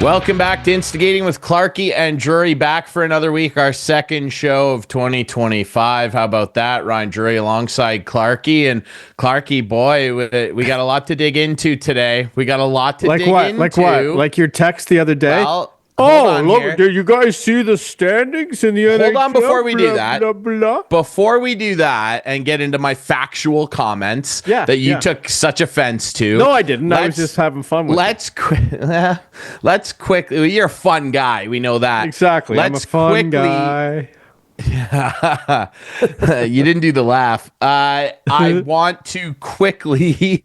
Welcome back to Instigating with Clarkey and Drury, back for another week, our second show of 2025. How about that? Ryan Drury alongside Clarkey. And Clarkey, boy, we got a lot to dig into today. We got a lot to dig into. Like what? Like your text the other day? Well, look, did you guys see the standings in the NHL? Hold on before we do that. Blah, blah, blah. Before we do that and get into my factual comments that you took such offense to. No, I didn't. I was just having fun with it. Let's quickly. You're a fun guy. We know that. Exactly. I'm a fun guy. You didn't do the laugh. I want to quickly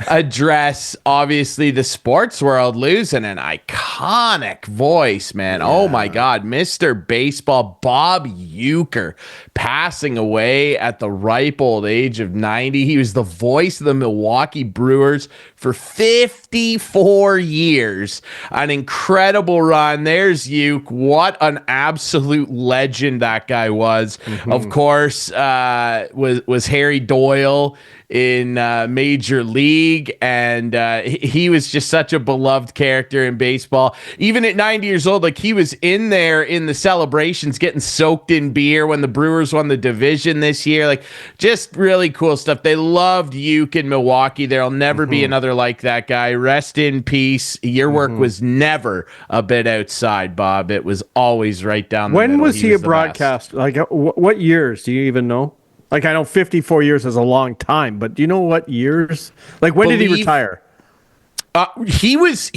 address, obviously, the sports world losing an iconic voice, man. Yeah. Oh my God, Mr. Baseball, Bob Uecker, passing away at the ripe old age of 90. He was the voice of the Milwaukee Brewers for 54 years. An incredible run. There's Ueck. What an absolute legend that guy was. Mm-hmm. Of course, was Harry Doyle in Major League, and he was just such a beloved character in baseball. Even at 90 years old, like, he was in there in the celebrations getting soaked in beer when the Brewers won the division this year. Like, just really cool stuff. They loved Ueck in Milwaukee. There'll never be another like that guy. Rest in peace. Your work was never a bit outside, Bob. It was always right down the middle. When was he a broadcast? Like, what years? Do you even know? Like, I know 54 years is a long time, but do you know what years? Like, when did he retire? He was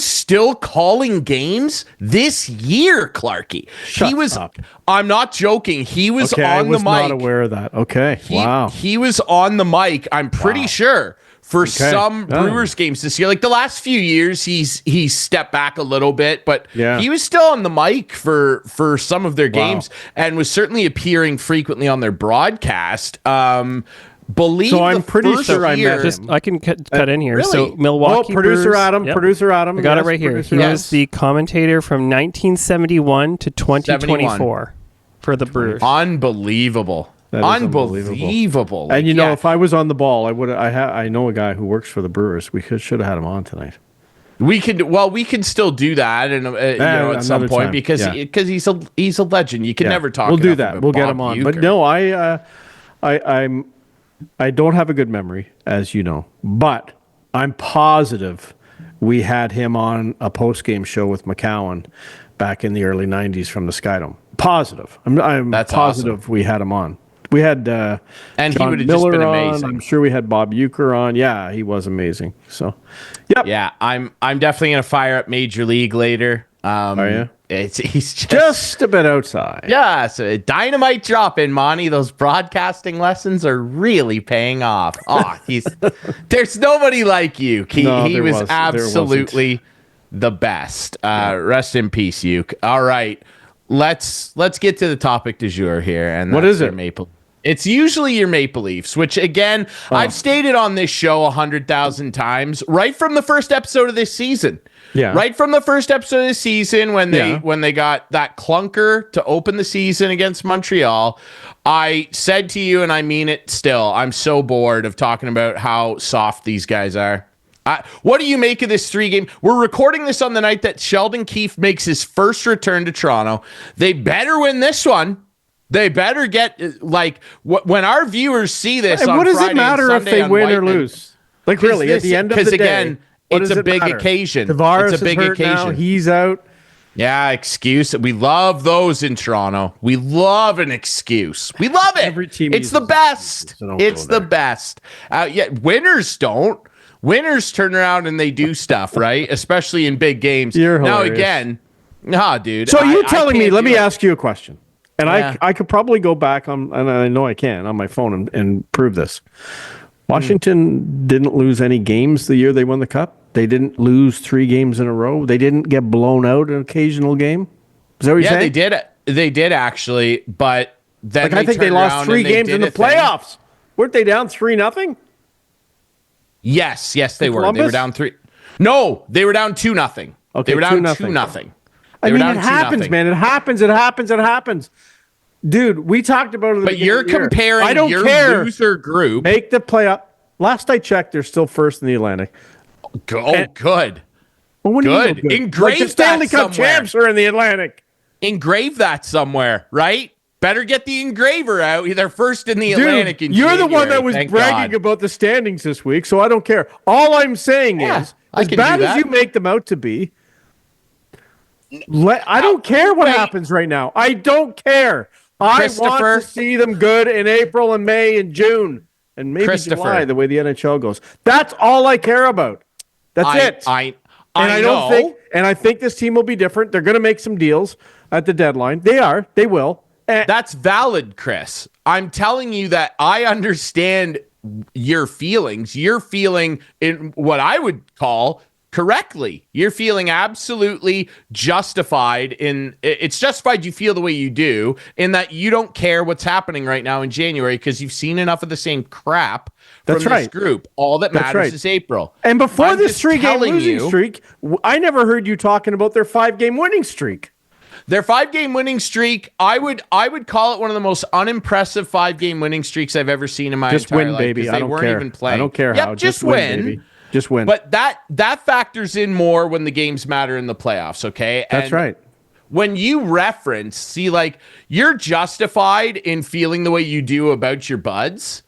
still calling games this year, Clarkey. Shut up. I'm not joking. He was on the mic. I was not aware of that. Okay. Wow. He was on the mic, I'm pretty sure, for some Brewers games this year. Like, the last few years, he's stepped back a little bit, but he was still on the mic for some of their games and was certainly appearing frequently on their broadcast. I'm pretty sure I met him. I can cut in here. Really? So Milwaukee producer Brewers, Adam, producer Adam. I got it right here. He was the commentator from 1971 to 2024 for the Brewers. Unbelievable. Unbelievable. And you know, if I was on the ball, I would. I know a guy who works for the Brewers. We should have had him on tonight. We can still do that, and at some point time. because he's a legend. You can never talk. We'll do that. We'll Bob get him on. Uecker. But no, I don't have a good memory, as you know. But I'm positive we had him on a post-game show with McCowan back in the early '90s from the Skydome. Positive. I'm That's positive awesome. We had him on. We had and John he would have Miller just been on. amazing. I'm sure we had Bob Uecker on. Yeah, he was amazing. So, yep. Yeah, I'm definitely gonna fire up Major League later. Are you? He's just a bit outside. Yeah, so dynamite drop in, Monty. Those broadcasting lessons are really paying off. There's nobody like you. He was absolutely the best. Rest in peace, Ueck. All right, let's get to the topic du jour here. And what is it? It's usually your Maple Leafs, which, again, I've stated on this show 100,000 times, right from the first episode of this season. Yeah. Right from the first episode of the season when they got that clunker to open the season against Montreal, I said to you, and I mean it still, I'm so bored of talking about how soft these guys are. What do you make of this 3-game? We're recording this on the night that Sheldon Keefe makes his first return to Toronto. They better win this one. They better get, when our viewers see this on what does Friday it matter if they win or lose? Like, really, at the end of the day. Because, again, it's a big occasion. Tavares it's a big is hurt occasion. Now. He's out. Yeah, excuse. We love those in Toronto. We love an excuse. We love it. Every team it's the best. It's the best. Winners don't. Winners turn around and they do stuff, right? Especially in big games. You're hilarious. Now, again, dude. So you're telling me, let me ask you a question. And Yeah. I could probably go back on, and I know I can, on my phone and prove this. Washington didn't lose any games the year they won the Cup. They didn't lose 3 games in a row. They didn't get blown out an occasional game. Is that what you're saying? They did. They did, actually, but then I think they lost 3 games in the playoffs. Weren't they down 3-0? Yes, they were. Columbus? They were down 3. No, they were down 2-0. Okay, they were down 2-0. 2-0. It happens, man. It happens. Dude, we talked about it. But you're comparing your loser group. Make the playoff. Last I checked, they're still first in the Atlantic. Good. Well, when Good. You know Engrave the Stanley that Cup somewhere. champs are in the Atlantic. Engrave that somewhere, right? Better get the engraver out. They're first in the Atlantic in You're January, the one that was bragging about the standings this week, so I don't care. All I'm saying is, as bad as you make them out to be, I don't care what happens right now. I don't care. I want to see them good in April and May and June and maybe July, the way the NHL goes. That's all I care about. That's it. I think this team will be different. They're going to make some deals at the deadline. They will. That's valid, Chris. I'm telling you that I understand your feelings. You're feeling in what I would call correctly. You're feeling absolutely justified it's justified you feel the way you do in that you don't care what's happening right now in January because you've seen enough of the same crap from this group. All that matters is April. And before this 3-game losing streak, I never heard you talking about their 5-game winning streak. Their 5-game winning streak, I would call it one of the most unimpressive 5-game winning streaks I've ever seen in my entire life. Baby. They weren't even playing. I don't care how. Just win, baby. Just win. But that factors in more when the games matter in the playoffs, okay? That's right. When you reference, you're justified in feeling the way you do about your buds.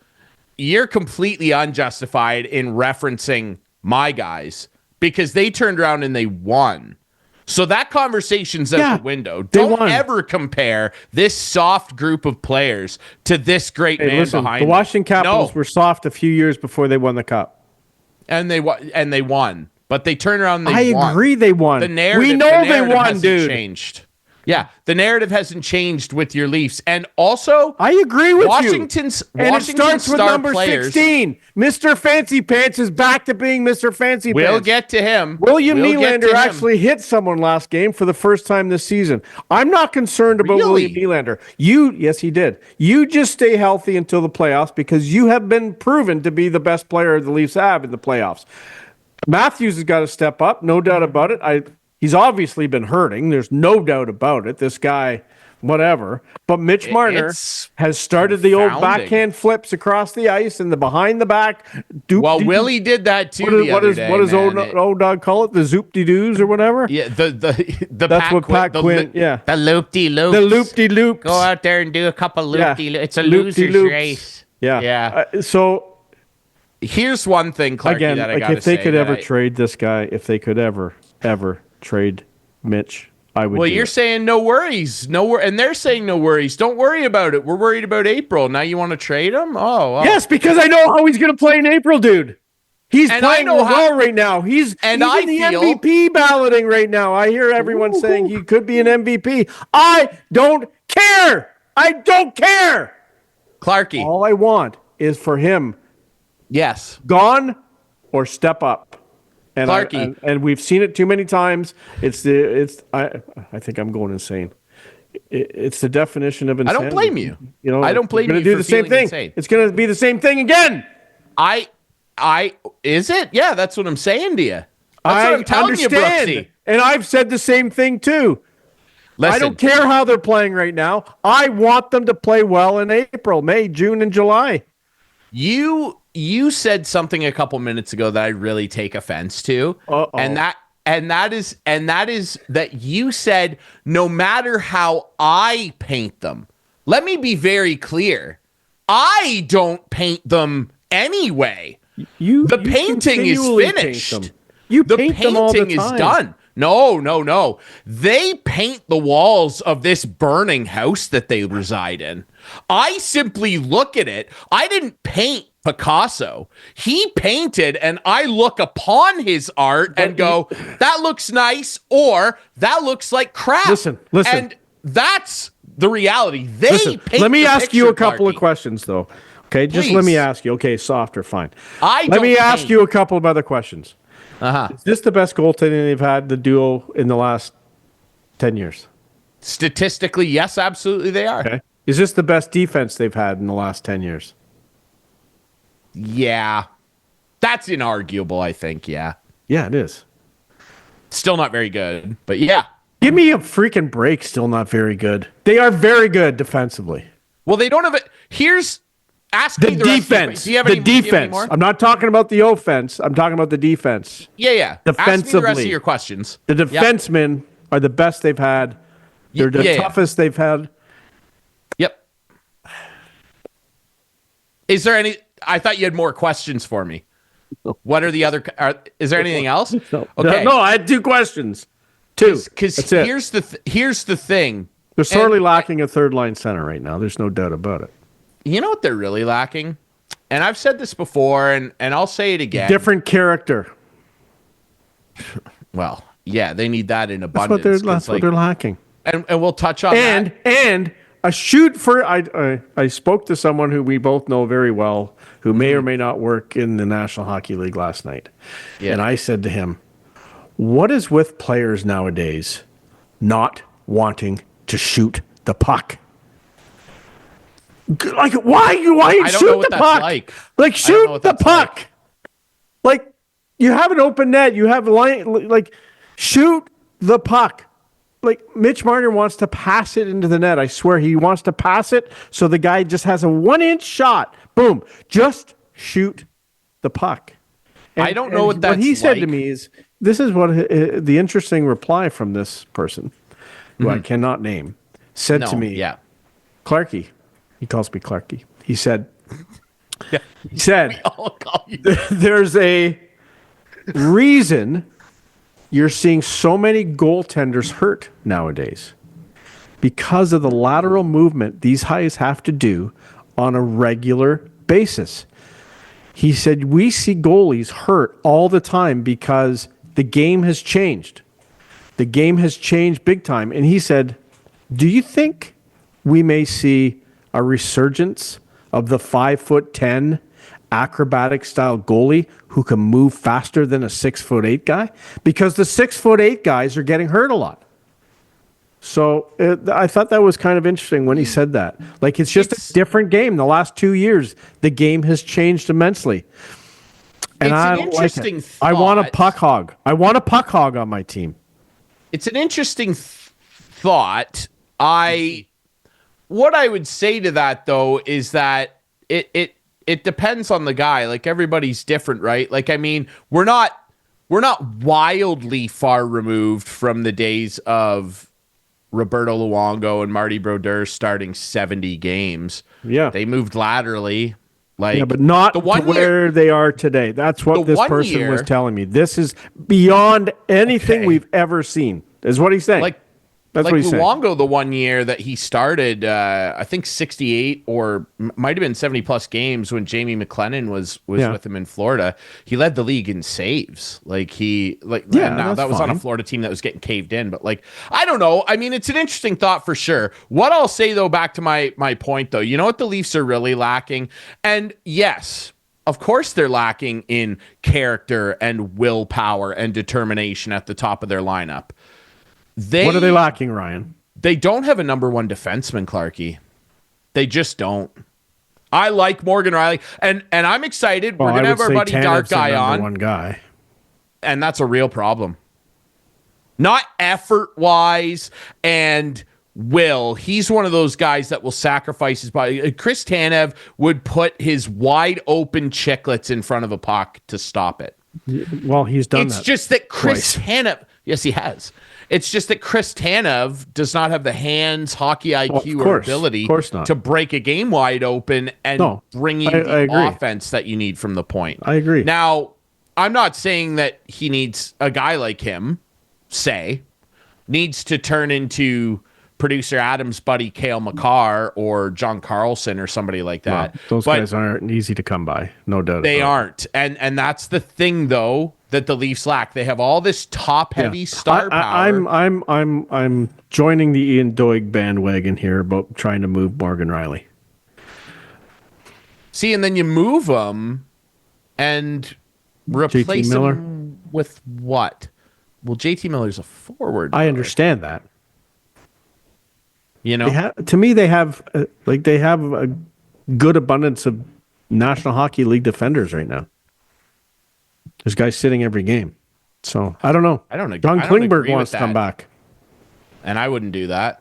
You're completely unjustified in referencing my guys because they turned around and they won. So that conversation's out the window. Don't ever compare this soft group of players to this great man behind the Washington Capitals were soft a few years before they won the Cup. And they won. But they turned around and they won. I agree they won. The narrative, we know they won, dude. Changed. Yeah, the narrative hasn't changed with your Leafs. And also, I agree with Washington's you. And it starts with number 16. Mr. Fancy Pants is back to being Mr. Fancy Pants. We'll get to him. William Nylander actually hit someone last game for the first time this season. I'm not concerned about William Nylander. Yes, he did. You just stay healthy until the playoffs because you have been proven to be the best player the Leafs have in the playoffs. Matthews has got to step up, no doubt about it. He's obviously been hurting. There's no doubt about it. This guy, whatever. But Mitch Marner has started the old backhand flips across the ice and the behind the back. Willie did that too the other day. What does old dog call it? The zoop-de-doos or whatever? Yeah, that's what Pat Quinn. Yeah, the loop-de-loops. The loop-de-loops. Go out there and do a couple loop-de-loops. It's a loser's race. Yeah. So here's one thing, Clarkey, that I got to say. If they could ever trade this guy, if they could ever trade Mitch, I would. Well, you're saying no worries, and they're saying no worries. Don't worry about it. We're worried about April. Now you want to trade him? Oh, well. Yes, because I know how he's going to play in April, dude. He's playing well right now. He's in the MVP balloting right now. I hear everyone saying he could be an MVP. I don't care. I don't care. Clarkey. All I want is for him. Yes. Gone or step up. And Clarkey. And we've seen it too many times. I think I'm going insane. It's the definition of insanity. I don't blame you. I don't blame you. It's going to do the same thing. Insane. It's going to be the same thing again. Is it? Yeah, that's what I'm saying to you. That's what I'm telling you, Brooksy. And I've said the same thing too. Listen, I don't care how they're playing right now. I want them to play well in April, May, June, and July. You said something a couple minutes ago that I really take offense to. And that is that you said no matter how I paint them. Let me be very clear. I don't paint them anyway. The painting is finished. The painting is done. No. They paint the walls of this burning house that they reside in. I simply look at it. I didn't paint Picasso. He painted, and I look upon his art and go, that looks nice, or that looks like crap. Listen. And that's the reality. Let me ask you a couple of questions, though. Okay, just let me ask you. Okay, softer, fine. Let me ask you a couple of other questions. Is this the best goaltending they've had, the duo, in the last 10 years? Statistically, yes, absolutely they are. Okay. Is this the best defense they've had in the last 10 years? Yeah. That's inarguable, I think, yeah. Yeah, it is. Still not very good, but yeah. Give me a freaking break, still not very good. They are very good defensively. Well, they don't have it. Ask The me the rest of your- defense. Do you have The any, do you have any defense. more? I'm not talking about the offense. I'm talking about the defense. Yeah. Ask me the rest of Defensively. your questions. The defensemen are the best they've had. They're the toughest they've had. Yep. Is there any? I thought you had more questions for me. What are the other? Is there anything else? No. Okay. No, I had 2 questions. 2. Because That's it. here's the thing. They're sorely lacking a third line center right now. There's no doubt about it. You know what they're really lacking? And I've said this before, and I'll say it again. Different character. Well, yeah, they need that in That's abundance. what they're lacking. And we'll touch on that. And a shoot for I spoke to someone who we both know very well, who may or may not work in the National Hockey League last night. Yeah. And I said to him, what is with players nowadays not wanting to shoot the puck? Like, why you I don't know shoot what the that's puck? like. Like, I don't know shoot what the that's puck. Like, you have an open net. You have line. Like, shoot the puck. Like, Mitch Marner wants to pass it into the net. I swear he wants to pass it so the guy just has a 1-inch shot. Boom. Just shoot the puck. I don't know what that's What he said to like. me is, this is what the interesting reply from this person, who I cannot name, said to me. Yeah. Clarkey. He calls me Clarkey. He said, Yeah. I'll call you. there's a reason you're seeing so many goaltenders hurt nowadays because of the lateral movement these guys have to do on a regular basis. He said, we see goalies hurt all the time because the game has changed. The game has changed big time. And he said, do you think we may see a resurgence of the 5'10" acrobatic style goalie who can move faster than a 6'8" guy? Because the 6'8" guys are getting hurt a lot. So I thought that was kind of interesting when he said that. Like, it's just a different game. The last 2 years, the game has changed immensely. And It's I an don't interesting like it. I want a thought. puck hog. I want a puck hog on my team. It's an interesting thought. What I would say to that, though, is that it depends on the guy. Like, everybody's different, right? Like, I mean, we're not wildly far removed from the days of Roberto Luongo and Marty Brodeur starting 70 games. Yeah. They moved laterally. Like, Yeah, but not the to one where they are today. That's what The this 1 person year- was telling me. This is beyond anything Okay. we've ever seen, is what he's saying. Like, That's like what he's saying. Luongo, the 1 year that he started, I think 68 or might have been 70 plus games when Jamie McLennan was Yeah. with him in Florida. He led the league in saves. Now that's that was on a fine. Florida team that was getting caved in, but I don't know. I mean, it's an interesting thought for sure. What I'll say though, back to my point though, you know what the Leafs are really lacking? And yes, of course they're lacking in character and willpower and determination at the top of their lineup. What are they lacking, Ryan? They don't have a number one defenseman, Clarkey. They just don't. I like Morgan Riley, and I'm excited. We're gonna have our buddy Dark Guy on, one guy. and that's a real problem. Not effort wise and will. He's one of those guys that will sacrifice his body. Chris Tanev would put his wide open chicklets in front of a puck to stop it. Well, he's done that. It's just that Chris twice. Tanev, yes, he has. It's just that Chris Tanev does not have the hands, hockey IQ, or course. ability Of course not. to break a game wide open and bring you I the agree. offense that you need from the point. I agree. Now, I'm not saying that he needs a guy like him, needs to turn into producer Adam's buddy Cale Makar or John Carlson or somebody like that. Those But guys aren't easy to come by, no doubt. they about it. aren't. And that's the thing though that the Leafs lack. They have all this top heavy star power. I'm joining the Ian Doig bandwagon here about trying to move Morgan Riley. See, and then you move them and replace Miller? them with what? Well, JT Miller's a forward. I understand that. You know, To me, they have a good abundance of National Hockey League defenders right now. There's guys sitting every game. So I don't know. I don't agree. John I don't Klingberg agree wants with to come that. back. and I wouldn't do that.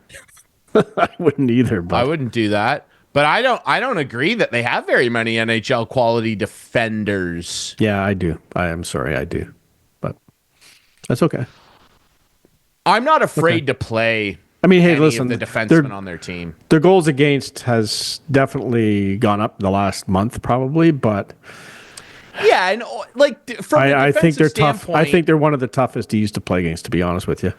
I wouldn't either. But I wouldn't do that. But I don't agree that they have very many NHL quality defenders. Yeah, I do. I am sorry, I do. But that's okay. I'm not afraid to play. I mean, hey, any listen, of the defensemen on their team. Their goals against has definitely gone up the last month, probably. But yeah, and like from I think they're tough. I think they're one of the toughest D's to play against. To be honest with you.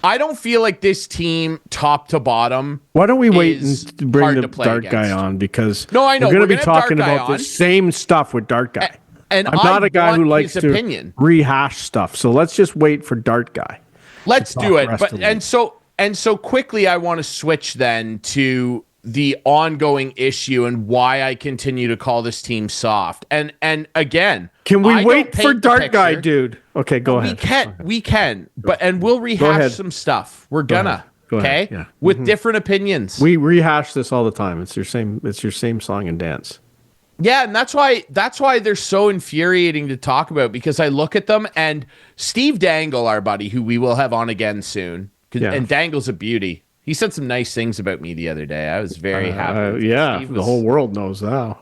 I don't feel like this team, top to bottom. Why don't we wait and bring the Dart against. Guy on? Because no, I know we're going to be talking about the same stuff with Dart Guy. And I'm not a guy who likes to rehash stuff. So let's just wait for Dart Guy. Let's do it. But and so quickly, I want to switch then to the ongoing issue and why I continue to call this team soft. And again, can we wait for Dart Guy, dude? Okay, go ahead. We can. And we'll rehash some stuff. We're gonna. Okay? Yeah. With different opinions. We rehash this all the time. It's your same song and dance. Yeah, and that's why they're so infuriating to talk about, because I look at them and Steve Dangle, our buddy, who we will have on again soon, and Dangle's a beauty. He said some nice things about me the other day. I was very happy. The whole world knows now.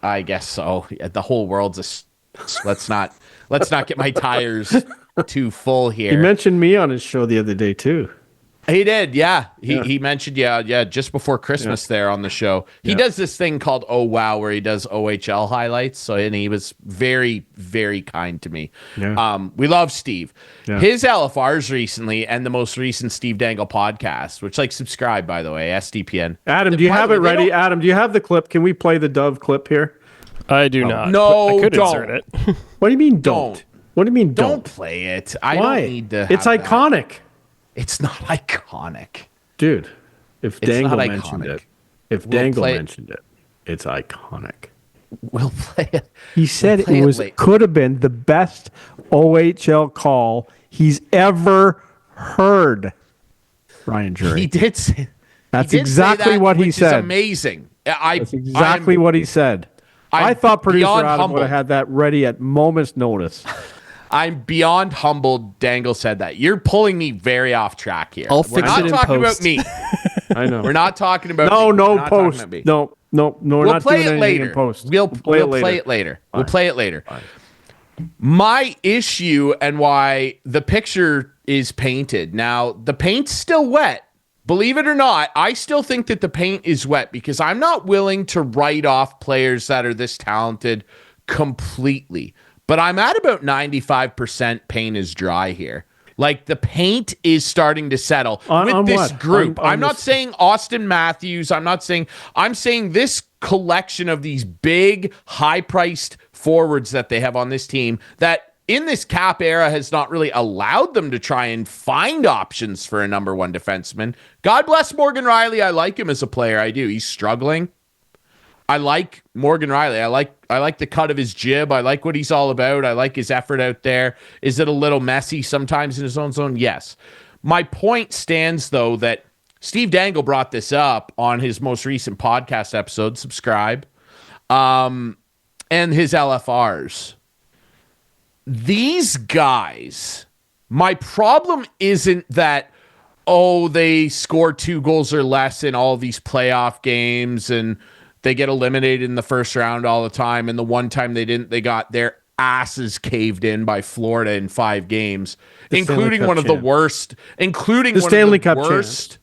I guess so. The whole world's let's not get my tires too full here. He mentioned me on his show the other day too. He did, yeah. He mentioned, just before Christmas there on the show. He does this thing called Oh Wow, where he does OHL highlights. And he was very, very kind to me. Yeah. We love Steve. Yeah. His LFRs recently, and the most recent Steve Dangle podcast, which subscribe, by the way, SDPN. Adam, do you have it ready? Adam, do you have the clip? Can we play the Dove clip here? I do not. No, I could don't. Insert it. What do you mean don't? What do you mean don't? Don't play it. I don't need to. It's iconic. That. It's not iconic. Dude, if Dangle mentioned it, it's iconic. We'll play it. He said it could have been the best OHL call he's ever heard. Ryan Jury. He did say That's exactly what he said. It's amazing. That's exactly what he said. I thought producer Adam would have had that ready at moment's notice. I'm beyond humbled Dangle said that. You're pulling me very off track here. We're not talking about me. I know. We're not talking about me. No post. No, we're not doing anything in post. We'll play it later. Fine. We'll play it later. Fine. My issue and why the picture is painted. Now, the paint's still wet. Believe it or not, I still think that the paint is wet, because I'm not willing to write off players that are this talented completely. But I'm at about 95% paint is dry here. The paint is starting to settle with this group. I'm not saying Austin Matthews. I'm saying this collection of these big, high-priced forwards that they have on this team that in this cap era has not really allowed them to try and find options for a number one defenseman. God bless Morgan Riley. I like him as a player. I do. He's struggling. I like Morgan Riley. I like the cut of his jib. I like what he's all about. I like his effort out there. Is it a little messy sometimes in his own zone? Yes. My point stands, though, that Steve Dangle brought this up on his most recent podcast episode. Subscribe. And his LFRs. These guys, my problem isn't that, they score 2 goals or less in all these playoff games and they get eliminated in the first round all the time. And the one time they didn't, they got their asses caved in by Florida in 5 games, including one of the worst, including the Stanley Cup worst.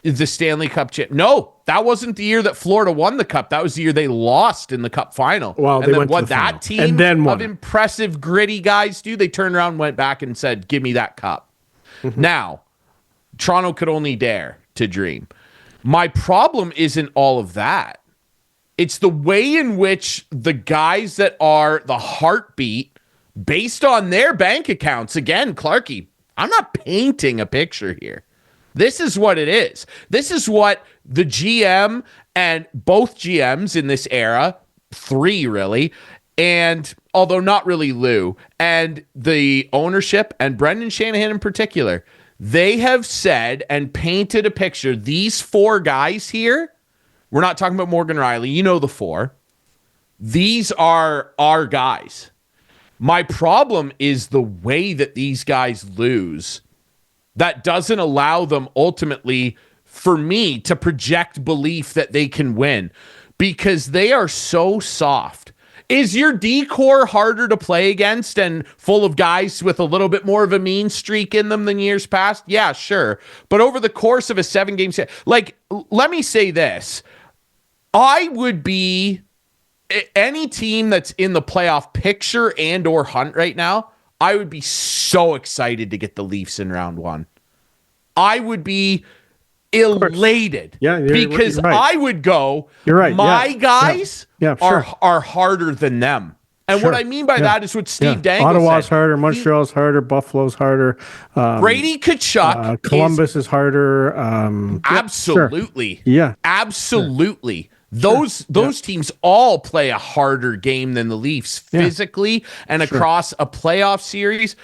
The Stanley Cup champ. No, that wasn't the year that Florida won the cup. That was the year they lost in the cup final. Well, and they went what to the that final. team and then of impressive, gritty guys do, they turned around, went back and said, "Give me that cup." Now, Toronto could only dare to dream. My problem isn't all of that. It's the way in which the guys that are the heartbeat, based on their bank accounts, again, Clarkey, I'm not painting a picture here. This is what it is. This is what the GM and both GMs in this era, 3 really, and although not really Lou, and the ownership and Brendan Shanahan in particular, they have said and painted a picture. These 4 guys here, we're not talking about Morgan Riley. You know the 4. These are our guys. My problem is the way that these guys lose that doesn't allow them ultimately for me to project belief that they can win because they are so soft. Is your D-core harder to play against and full of guys with a little bit more of a mean streak in them than years past? Yeah, sure. But over the course of a 7-game set, like, let me say this. I would be any team that's in the playoff picture and or hunt right now, I would be so excited to get the Leafs in round 1. I would be elated because you're right. I would go, you're right. My guys sure. are harder than them. And what I mean by that is what Steve Dangle Ottawa's said. harder, Montreal's harder, Buffalo's harder. Brady Tkachuk. Columbus is harder. Absolutely. Sure. Yeah. Absolutely. Those teams all play a harder game than the Leafs physically and across a playoff series.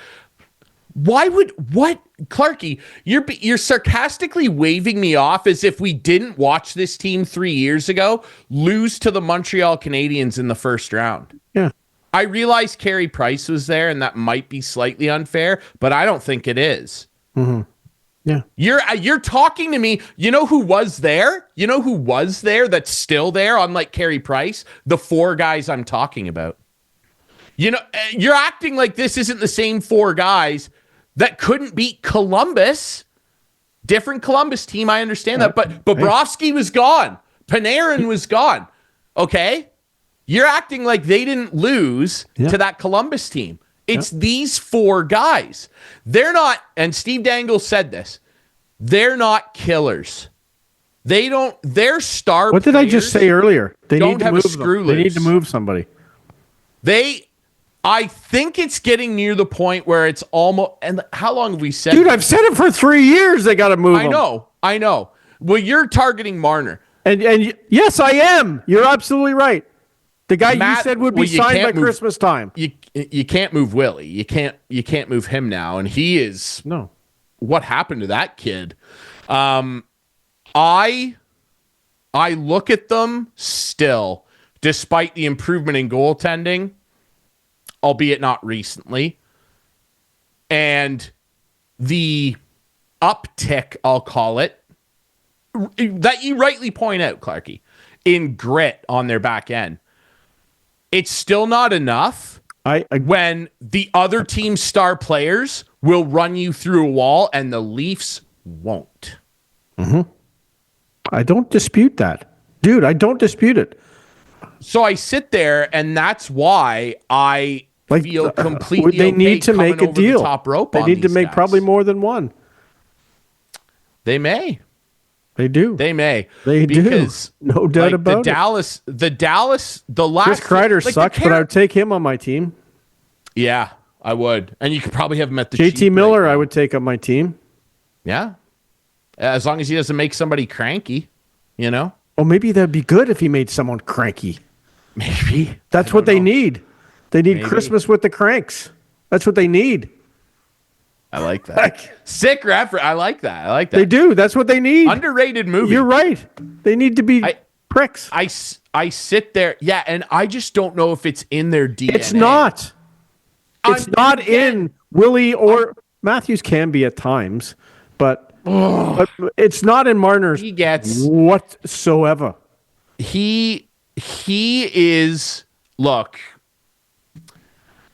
Clarkey, you're sarcastically waving me off as if we didn't watch this team 3 years ago lose to the Montreal Canadiens in the first round. Yeah. I realize Carey Price was there and that might be slightly unfair, but I don't think it is. Mm-hmm. Yeah. You're talking to me. You know who was there? You know who was there that's still there, unlike Carey Price? The 4 guys I'm talking about. You know, you're acting like this isn't the same 4 guys that couldn't beat Columbus. Different Columbus team, I understand that. But Bobrovsky was gone. Panarin was gone. Okay? You're acting like they didn't lose to that Columbus team. It's these 4 guys. They're not, and Steve Dangle said this, they're not killers. Their star What did I just say earlier? They don't need to have move a screw They need loose. to move somebody. I think it's getting near the point where it's almost, and how long have we said? Dude, I've said it for 3 years. They got to move him. I know. Well, you're targeting Marner. And yes, I am. You're absolutely right. The guy you said would be signed by Christmas time. You can't move Willie. You can't move him now, and he is no. What happened to that kid? I look at them still, despite the improvement in goaltending, albeit not recently, and the uptick, I'll call it, that you rightly point out, Clarkey, in grit on their back end. It's still not enough when the other team's star players will run you through a wall and the Leafs won't. Mm-hmm. I don't dispute that. Dude, I don't dispute it. So I sit there, and that's why I feel completely they need to make a deal. The top rope they need to make probably more than one. They may. They do. They may. They because, do. No doubt about it. The last Chris Kreider sucks, but I would take him on my team. Yeah, I would. And you could probably have him at the JT Miller, I would take on my team. Yeah. As long as he doesn't make somebody cranky, you know? Oh, maybe that'd be good if he made someone cranky. Maybe. That's what they need. They need Christmas with the Cranks. That's what they need. I like that. Sick reference. I like that. They do. That's what they need. Underrated movie. You're right. They need to be pricks. I sit there. Yeah, and I just don't know if it's in their DNA. It's not. It's not in Willie or Matthews can be at times, but it's not in Marner's whatsoever. He is, look,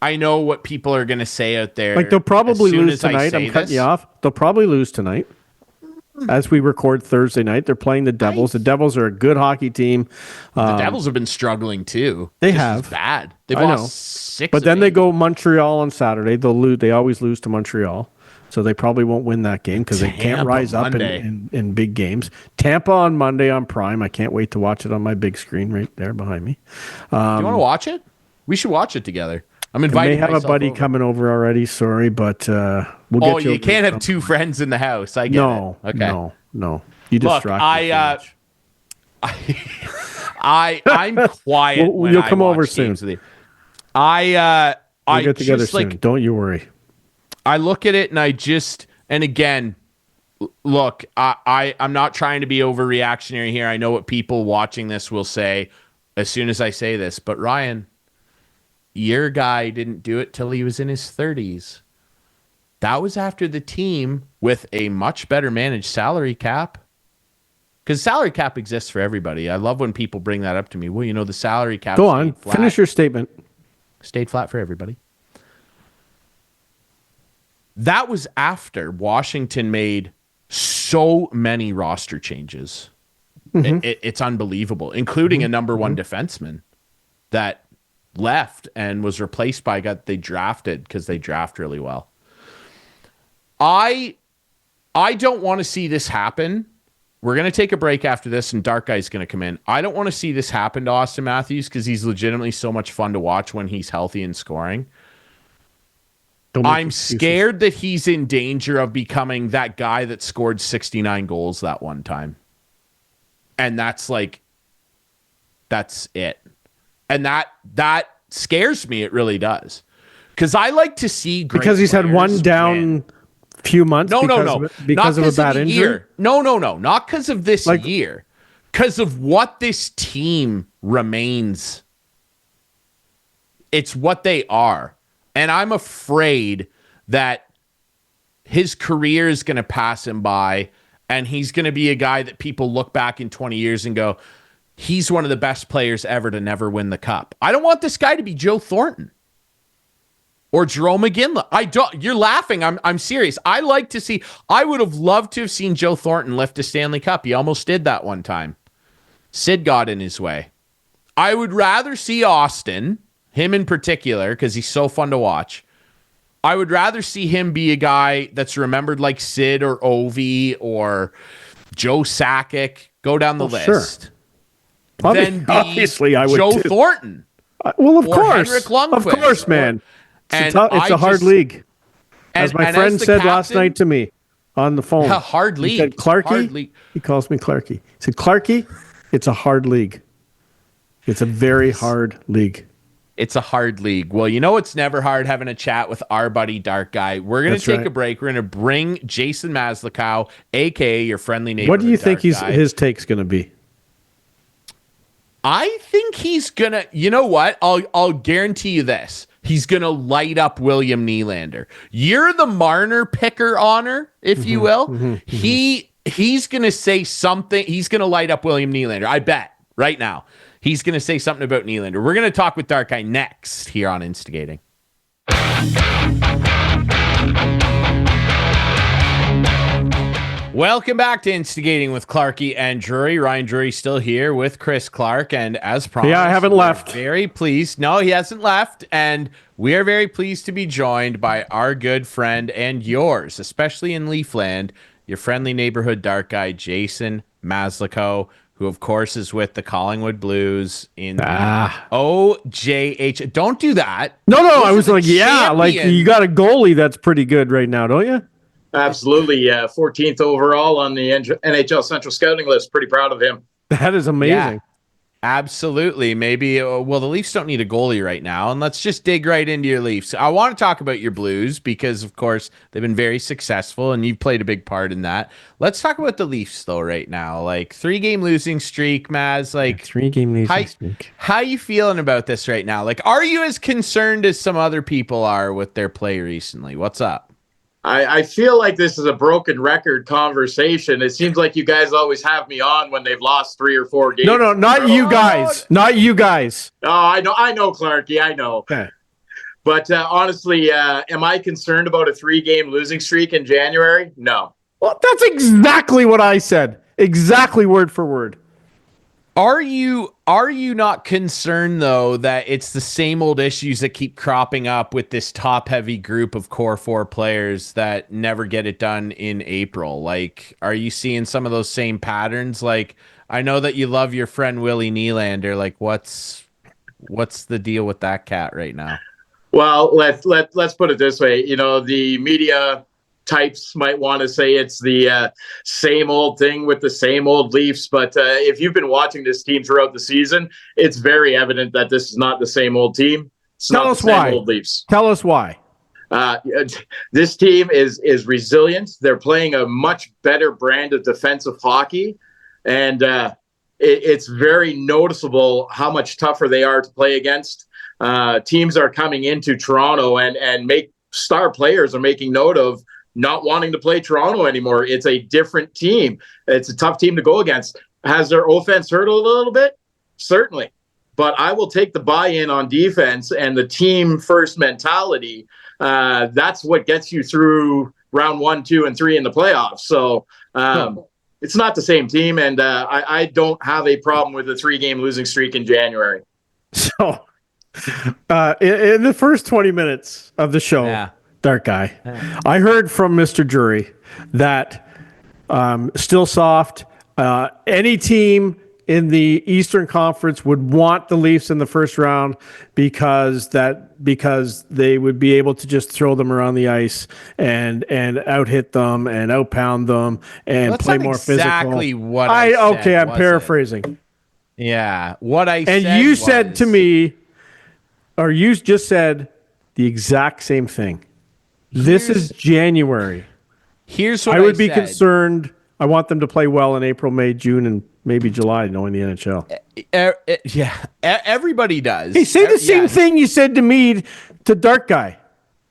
I know what people are going to say out there. Like, they'll probably lose tonight. I'm cutting you off. They'll probably lose tonight. As we record Thursday night, they're playing the Devils. The Devils are a good hockey team. The Devils have been struggling too. They This have. is bad. They've lost 6. But then they go Montreal on Saturday. They'll lose. They always lose to Montreal. So they probably won't win that game because they can't rise up in big games. Tampa on Monday on Prime. I can't wait to watch it on my big screen right there behind me. Do you want to watch it? We should watch it together. I'm inviting. I may have a buddy coming over already. Sorry, but we'll get you. You can't have 2 friends in the house. I get it. Okay. No. You distract me I'm quiet. You'll come over soon. I we'll get together just soon. Don't you worry. I look at it and again, look, I'm not trying to be overreactionary here. I know what people watching this will say as soon as I say this, but Ryan, your guy didn't do it till he was in his 30s. That was after the team with a much better managed salary cap Because salary cap exists for everybody. I love when people bring that up to me. Well, the salary cap. Go on, finish your statement. Stayed flat for everybody. That was after Washington made so many roster changes. It's unbelievable, including a number one defenseman that left and was replaced by a guy they drafted because they draft really well. I don't want to see this happen. We're going to take a break after this, and Dark Guy's going to come in. I don't want to see this happen to Austin Matthews because he's legitimately so much fun to watch when he's healthy and scoring. I'm scared that he's in danger of becoming that guy that scored 69 goals that one time. And that's it. And that scares me. It really does. Because I like to see great because he's had one down win. Few months. No. Because of a bad injury. Year. No. Not because of this year. Because of what this team remains. It's what they are. And I'm afraid that his career is going to pass him by, and he's going to be a guy that people look back in 20 years and go, he's one of the best players ever to never win the cup. I don't want this guy to be Joe Thornton or Jerome McGinley. I don't. You're laughing. I'm serious. I would have loved to have seen Joe Thornton lift a Stanley Cup. He almost did that one time. Sid got in his way. I would rather see Austin, him in particular, because he's so fun to watch. I would rather see him be a guy that's remembered like Sid or Ovi or Joe Sakic. Go down the list. Sure. Than obviously, I would Joe too. Thornton. Well, of or course. Henrik Lundqvist. Of course, man. It's a hard league. As my friend said last night to me on the phone. A hard league. He said, Clarkey? He calls me Clarkey. He said, Clarkey, it's a hard league. It's a very hard league. It's a hard league. Well, it's never hard having a chat with our buddy Dark Guy. We're going to take a break. We're going to bring Jason Maslakow, a.k.a. your friendly neighbor. What do you think his take's going to be? I think he's going to... You know what? I'll guarantee you this. He's going to light up William Nylander. You're the Marner picker honor, if you will. He's going to say something. He's going to light up William Nylander. I bet right now. He's going to say something about Nylander. We're going to talk with Dark Guy next here on Instigating. Welcome back to Instigating with Clarkey and Drury. Ryan Drury still here with Chris Clark. And as promised, I haven't left. Very pleased. No, he hasn't left. And we are very pleased to be joined by our good friend and yours, especially in Leafland, your friendly neighborhood Dark Guy, Jason Maslakow, who, of course, is with the Collingwood Blues in the OJH. Don't do that. No, I was like, you got a goalie that's pretty good right now, don't you? Absolutely, 14th overall on the NHL Central Scouting list. Pretty proud of him. That is amazing. Yeah, absolutely. Maybe, the Leafs don't need a goalie right now, and let's just dig right into your Leafs. I want to talk about your Blues because, of course, they've been very successful, and you've played a big part in that. Let's talk about the Leafs, though, right now. 3-game losing streak, Maz. 3-game losing streak. How you feeling about this right now? Are you as concerned as some other people are with their play recently? What's up? I feel like this is a broken record conversation. It seems like you guys always have me on when they've lost 3 or 4 games. No, not you guys. Not you guys. Oh, I know, Clarkey. I know. Okay. But honestly, am I concerned about a 3-game losing streak in January? No. Well, that's exactly what I said. Exactly word for word. Are you not concerned, though, that it's the same old issues that keep cropping up with this top-heavy group of core 4 players that never get it done in April? Are you seeing some of those same patterns? I know that you love your friend Willie Nylander. What's the deal with that cat right now? Well, let's put it this way. The media types might want to say it's the same old thing with the same old Leafs. But if you've been watching this team throughout the season, it's very evident that this is not the same old team. It's Tell not us the same why. old Leafs. Tell us why. This team is resilient. They're playing a much better brand of defensive hockey. And it's very noticeable how much tougher they are to play against. Teams are coming into Toronto and star players are making note of not wanting to play Toronto anymore. It's a different team. It's a tough team to go against. Has their offense hurt a little bit? Certainly. But I will take the buy-in on defense and the team first mentality. That's what gets you through round 1, 2, and 3 in the playoffs. So it's not the same team, and I don't have a problem with a 3-game losing streak in January. So in the first 20 minutes of the show, Dark Guy, I heard from Mr. Jury that still soft, any team in the Eastern Conference would want the Leafs in the first round because they would be able to just throw them around the ice and out hit them and out pound them and play more physical. Exactly what I said. Okay, I'm paraphrasing. Yeah, what I said. And you said to me, or you just said the exact same thing. This is January. Here's what I would be concerned. I want them to play well in April, May, June, and maybe July, knowing the NHL. Everybody does. Hey, say the same thing you said to me, to Dark Guy.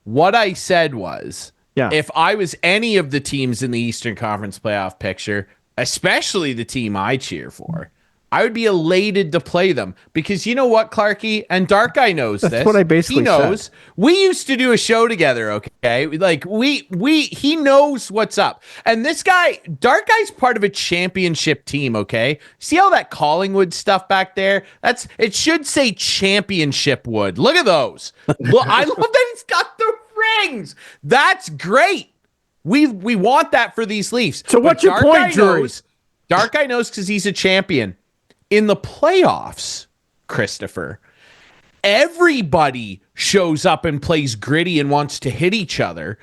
What I said was, if I was any of the teams in the Eastern Conference playoff picture, especially the team I cheer for, I would be elated to play them because you know what, Clarkey, and Dark Guy knows this. That's what I basically He knows. said. We used to do a show together, okay? Like he knows what's up. And this guy, Dark Guy's part of a championship team, okay? See all that Collingwood stuff back there? It should say championship wood. Look at those. Look, I love that it's got the rings. That's great. We want that for these Leafs. So what's your point, Drew? Dark Guy knows because he's a champion. In the playoffs, Christopher, everybody shows up and plays gritty and wants to hit each other.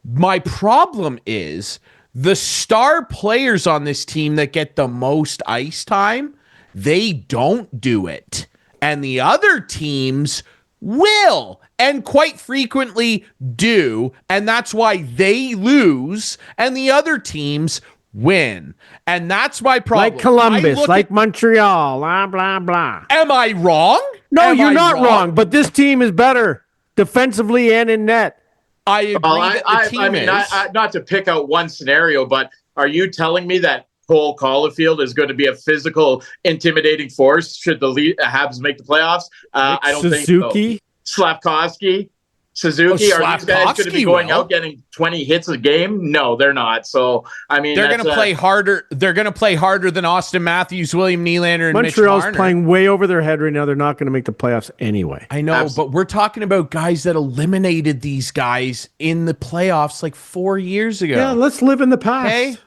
My problem is the star players on this team that get the most ice time, they don't do it. And the other teams will and quite frequently do. And that's why they lose and the other teams win. And that's my problem. Like Columbus, like Montreal, blah, blah, blah. Am I wrong? No, you're not wrong, but this team is better defensively and in net. I agree that the team is. Not to pick out one scenario, but are you telling me that Cole Caulfield is going to be a physical, intimidating force should the Habs make the playoffs? I don't think so. Slavkovsky, Suzuki, are these guys going to be going out getting 20 hits a game? No, they're not. So, I mean, they're going to play harder. They're going to play harder than Austin Matthews, William Nylander, and Montreal's Mitch Marner. Playing way over their head right now. They're not going to make the playoffs anyway. I know, but we're talking about guys that eliminated these guys in the playoffs like 4 years ago. Yeah, let's live in the past. Okay?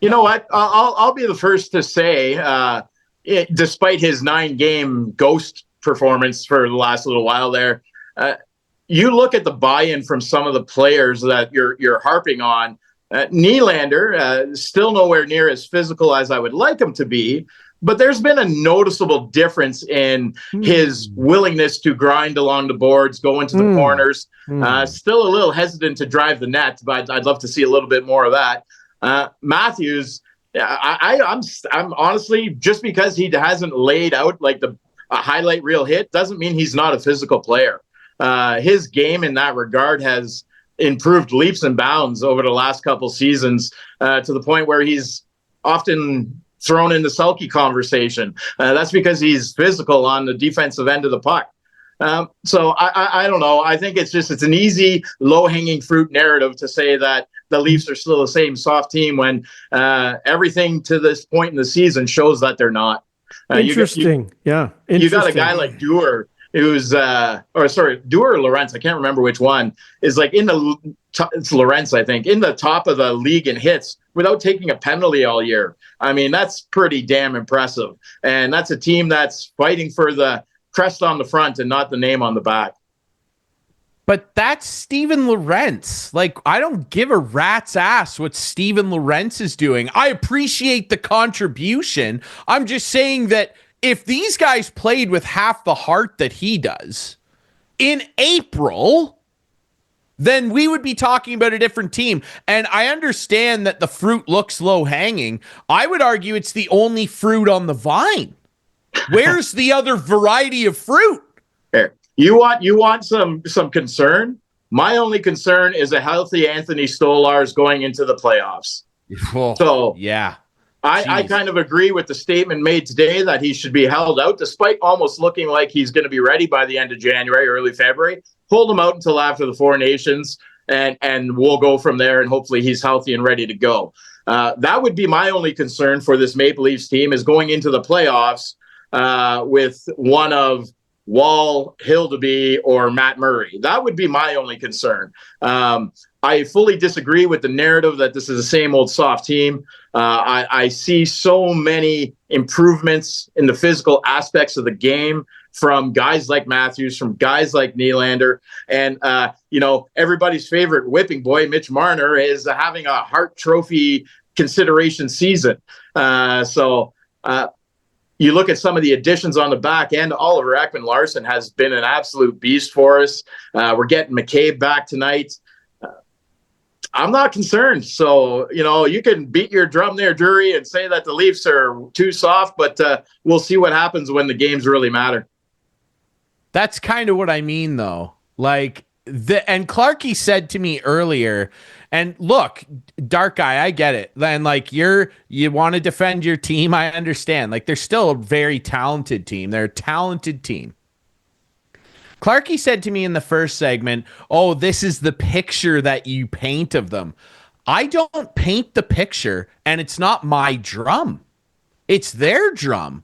You know what? I'll be the first to say, despite his 9-game ghost performance for the last little while there, you look at the buy-in from some of the players that you're harping on. Nylander, still nowhere near as physical as I would like him to be, but there's been a noticeable difference in his willingness to grind along the boards, go into the corners. Still a little hesitant to drive the net, but I'd love to see a little bit more of that. Matthews, I'm honestly, just because he hasn't laid out like a highlight reel hit doesn't mean he's not a physical player. His game in that regard has improved leaps and bounds over the last couple seasons, to the point where he's often thrown in the sulky conversation. That's because he's physical on the defensive end of the puck. So I don't know. I think it's an easy, low-hanging fruit narrative to say that the Leafs are still the same soft team when everything to this point in the season shows that they're not. Interesting. You got a guy like Dewar, who's Dewar or Lawrence, I can't remember which one, is like it's Lawrence, I think, in the top of the league in hits without taking a penalty all year. I mean, that's pretty damn impressive. And that's a team that's fighting for the crest on the front and not the name on the back. But that's Steven Lorentz. Like, I don't give a rat's ass what Steven Lorentz is doing. I appreciate the contribution. I'm just saying that if these guys played with half the heart that he does in April, then we would be talking about a different team. And I understand that the fruit looks low-hanging. I would argue it's the only fruit on the vine. Where's the other variety of fruit? You want some concern? My only concern is a healthy Anthony Stolarz going into the playoffs. So yeah, I kind of agree with the statement made today that he should be held out, despite almost looking like he's going to be ready by the end of January, early February. Hold him out until after the Four Nations, and we'll go from there, and hopefully he's healthy and ready to go. That would be my only concern for this Maple Leafs team, is going into the playoffs with one of Wall, Hildeby, or Matt Murray. That would be my only concern. I fully disagree with the narrative that this is the same old soft team. I see so many improvements in the physical aspects of the game from guys like Matthews, from guys like Nylander, and everybody's favorite whipping boy, Mitch Marner, is having a Hart Trophy consideration season. You look at some of the additions on the back end. Oliver Ekman-Larsson has been an absolute beast for us. We're getting McCabe back tonight. I'm not concerned. So, you can beat your drum there, Drury, and say that the Leafs are too soft, but we'll see what happens when the games really matter. That's kind of what I mean, though. And Clarkey said to me earlier, and look, Dark Guy, I get it. Then you want to defend your team. I understand. They're still a very talented team. They're a talented team. Clarkey said to me in the first segment, "Oh, this is the picture that you paint of them." I don't paint the picture, and it's not my drum. It's their drum.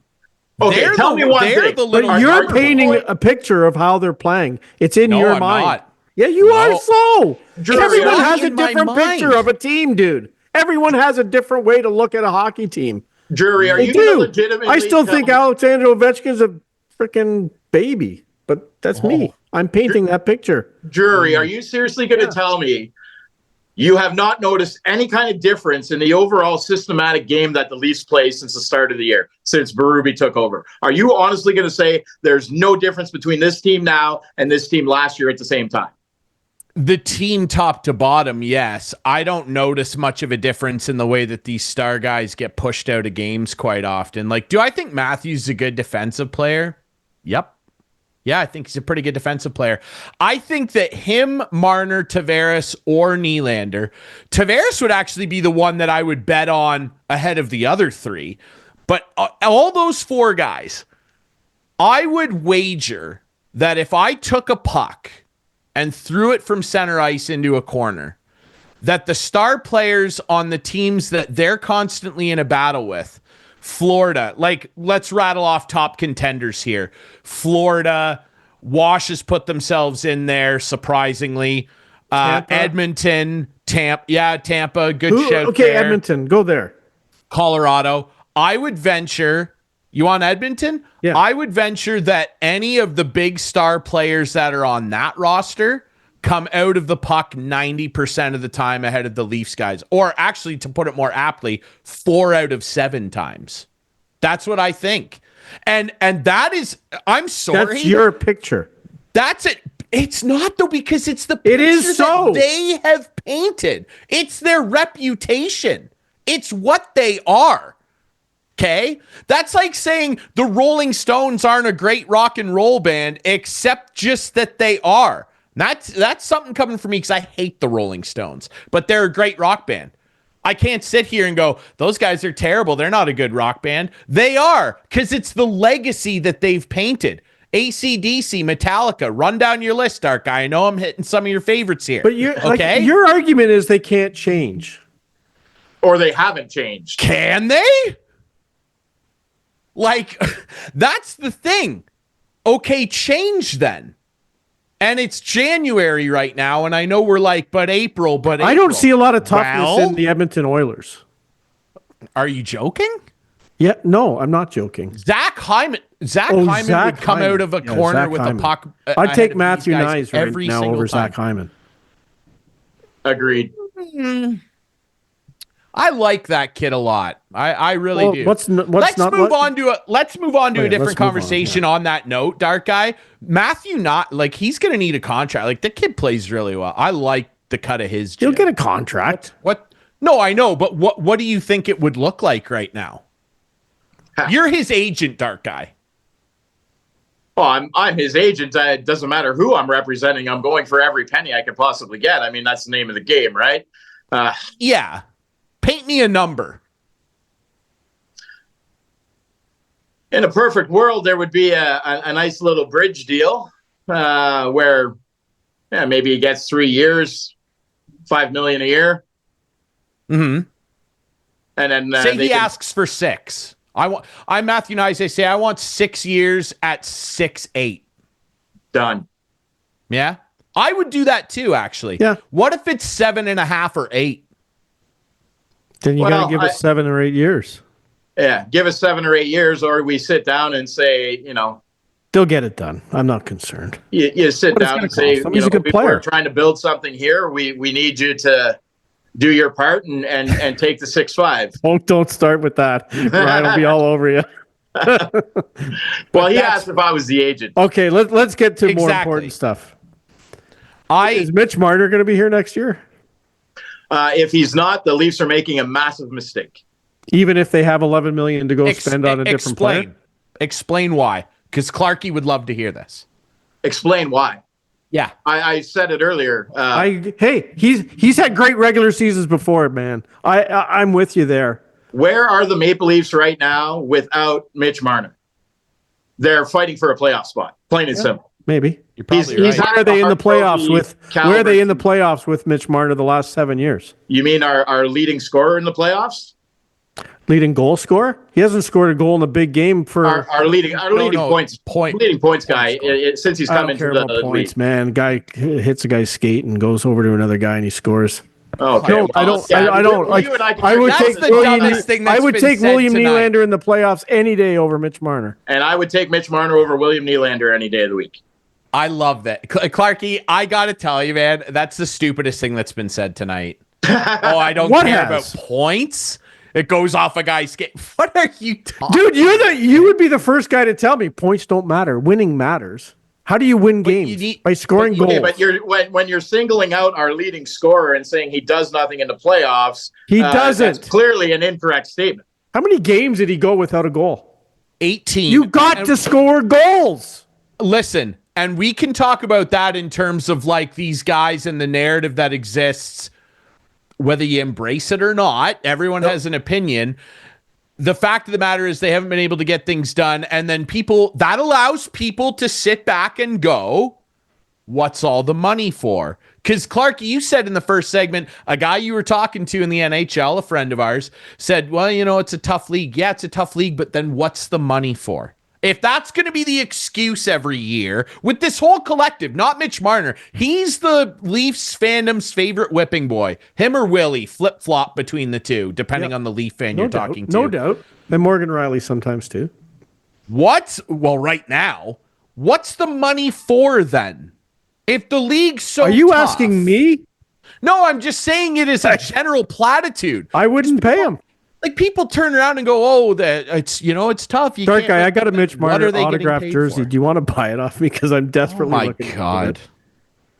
Okay, tell me one thing. But you're painting a picture of how they're playing. It's in your mind. Not. Yeah, you are so. Drury, everyone has a different picture of a team, dude. Everyone has a different way to look at a hockey team. Drury, are you going to legitimately... I still think Alexander Ovechkin's a freaking baby, but that's me. I'm painting that picture. Drury, are you seriously going to tell me you have not noticed any kind of difference in the overall systematic game that the Leafs play since the start of the year, since Berube took over? Are you honestly going to say there's no difference between this team now and this team last year at the same time? The team top to bottom, yes. I don't notice much of a difference in the way that these star guys get pushed out of games quite often. Do I think Matthews is a good defensive player? Yep. Yeah, I think he's a pretty good defensive player. I think that him, Marner, Tavares, or Nylander, Tavares would actually be the one that I would bet on ahead of the other three. But all those four guys, I would wager that if I took a puck and threw it from center ice into a corner, that the star players on the teams that they're constantly in a battle with, Florida, let's rattle off top contenders here. Florida, Wash has put themselves in there, surprisingly. Edmonton, Tampa, good shout. Okay, there. Edmonton, go there. Colorado. I would venture, you want Edmonton? Yeah. I would venture that any of the big star players that are on that roster come out of the puck 90% of the time ahead of the Leafs guys. Or actually, to put it more aptly, 4 out of 7 times. That's what I think. And that is, I'm sorry. That's your picture. That's it. It's not, though, because it's the picture that they have painted. It's their reputation. It's what they are. Okay? That's like saying the Rolling Stones aren't a great rock and roll band, except just that they are. That's something coming from me, because I hate the Rolling Stones, but they're a great rock band. I can't sit here and go, those guys are terrible. They're not a good rock band. They are, because it's the legacy that they've painted. AC/DC, Metallica, run down your list, Dark Guy. I know I'm hitting some of your favorites here. But your argument is they can't change. Or they haven't changed. Can they? That's the thing. Okay, change then. And it's January right now, and I know we're but April. I don't see a lot of toughness in the Edmonton Oilers. Are you joking? Yeah, no, I'm not joking. Zach Hyman would come out of a corner with a puck. I'd take Matthew Nyes right now over Zach Hyman. Agreed. I like that kid a lot. I really do. Let's move on to a different conversation on that note, Dark Guy. Matthew, he's going to need a contract. The kid plays really well. I like the cut of his gym. He'll get a contract. What? No, I know, but what do you think it would look like right now? You're his agent, Dark Guy. Oh, I'm his agent. It doesn't matter who I'm representing. I'm going for every penny I could possibly get. I mean, that's the name of the game, right? Yeah. Paint me a number. In a perfect world, there would be a nice little bridge deal where maybe he gets 3 years, $5 million a year. Mm-hmm. And then say he asks for 6. I'm Matthew Nice. I say I want 6 years at 6.8. Done. Yeah, I would do that too. Actually, yeah. What if it's 7.5 or 8? Then you got to give us 7 or 8 years. Yeah, give us 7 or 8 years, or we sit down and say, they'll get it done. I'm not concerned. You sit down and say, he's a good player. We're trying to build something here. We need you to do your part and take the 6.5. Don't start with that. Ryan will be all over you. Well, he asked if I was the agent. Okay, let's get to more important stuff. Is Mitch Marner going to be here next year? If he's not, the Leafs are making a massive mistake. Even if they have $11 million to go spend on a different player? Explain why. Because Clarkey would love to hear this. Explain why. Yeah, I said it earlier. He's had great regular seasons before, man. I'm with you there. Where are the Maple Leafs right now without Mitch Marner? They're fighting for a playoff spot, plain and simple. Maybe. You're probably right. Where are they in the playoffs with? Where are they in the playoffs with Mitch Marner the last 7 years? You mean our leading scorer in the playoffs? Leading goal scorer? He hasn't scored a goal in a big game for our leading points guy since he's come into the points, league. Man. Guy hits a guy's skate and goes over to another guy and he scores. Okay, no, I don't. I would take William Nylander in the playoffs any day over Mitch Marner. And I would take Mitch Marner over William Nylander any day of the week. I love that. Clarkey, I got to tell you, man, that's the stupidest thing that's been said tonight. I don't care about points. It goes off a guy's skate. What are you talking? Dude, you would be the first guy to tell me points don't matter. Winning matters. How do you win games? By scoring goals. But when you're singling out our leading scorer and saying he does nothing in the playoffs, he doesn't. That's clearly an incorrect statement. How many games did he go without a goal? 18. You got to score goals. Listen, and we can talk about that in terms of like these guys and the narrative that exists, whether you embrace it or not. Everyone has an opinion. The fact of the matter is they haven't been able to get things done. And then that allows people to sit back and go, what's all the money for? Because Clark, you said in the first segment, a guy you were talking to in the NHL, a friend of ours, said, well, it's a tough league. Yeah, it's a tough league, but then what's the money for? If that's going to be the excuse every year with this whole collective, not Mitch Marner, he's the Leafs fandom's favorite whipping boy. Him or Willie, flip-flop between the two, depending on the Leaf fan you're talking to. No doubt. And Morgan Rielly sometimes too. What? Well, right now, what's the money for then? If the league's so Are you tough, asking me? No, I'm just saying it is a general platitude. I wouldn't pay him. Like people turn around and go, it's tough. You Dark guy, I got a Mitch Marner autographed jersey. Do you want to buy it off me? Because I'm desperately looking for it. Oh my God.